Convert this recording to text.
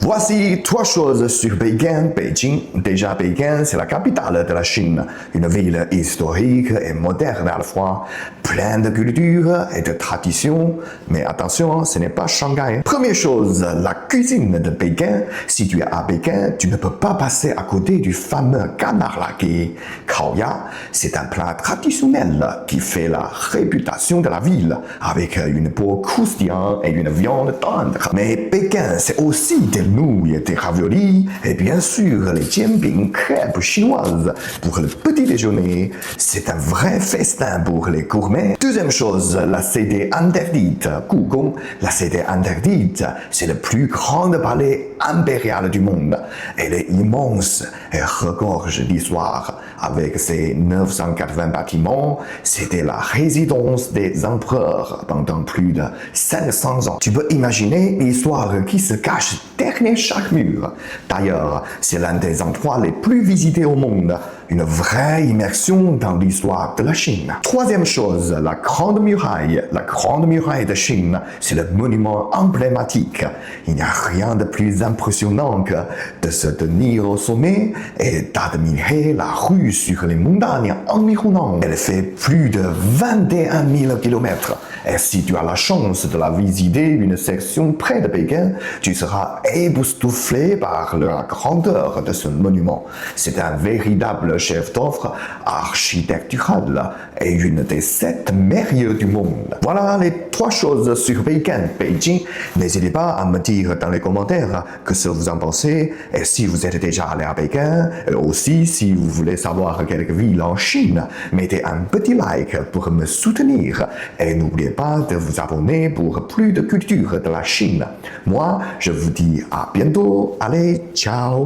Voici trois choses sur Pékin, Beijing. Déjà, Pékin, c'est la capitale de la Chine, une ville historique et moderne à la fois, pleine de culture et de traditions. Mais attention, ce n'est pas Shanghai. Première chose, la cuisine de Pékin. Si tu es à Pékin, tu ne peux pas passer à côté du fameux canard laqué. Kaoya, c'est un plat traditionnel qui fait la réputation de la ville, avec une peau croustillante et une viande tendre. Mais Pékin, c'est aussi des nouilles, des raviolis et bien sûr les jianbing, crêpes chinoises pour le petit déjeuner. C'est un vrai festin pour les gourmets. Deuxième chose, la cité interdite, Gugong. La cité interdite, c'est le plus grand palais impérial du monde. Elle est immense et regorge d'histoire. Avec ses 980 bâtiments, c'était la résidence des empereurs pendant plus de 500 ans. Tu peux imaginer l'histoire qui se cache derrière chaque mur. D'ailleurs, c'est l'un des endroits les plus visités au monde. Une vraie immersion dans l'histoire de la Chine. Troisième chose, la Grande Muraille. La Grande Muraille de Chine, c'est le monument emblématique. Il n'y a rien de plus impressionnant que de se tenir au sommet et d'admirer la rue sur les montagnes environnantes. Elle fait plus de 21 000 km. Et si tu as la chance de la visiter une section près de Pékin, tu seras époustouflé par la grandeur de ce monument. C'est un véritable chef-d'œuvre architectural et une des 7 merveilles du monde. Voilà les 3 choses sur Pékin, Beijing. N'hésitez pas à me dire dans les commentaires que ce que vous en pensez et si vous êtes déjà allé à Pékin, et aussi si vous voulez savoir quelques villes en Chine, mettez un petit like pour me soutenir et n'oubliez pas de vous abonner pour plus de culture de la Chine. Moi, je vous dis à bientôt. Allez, ciao!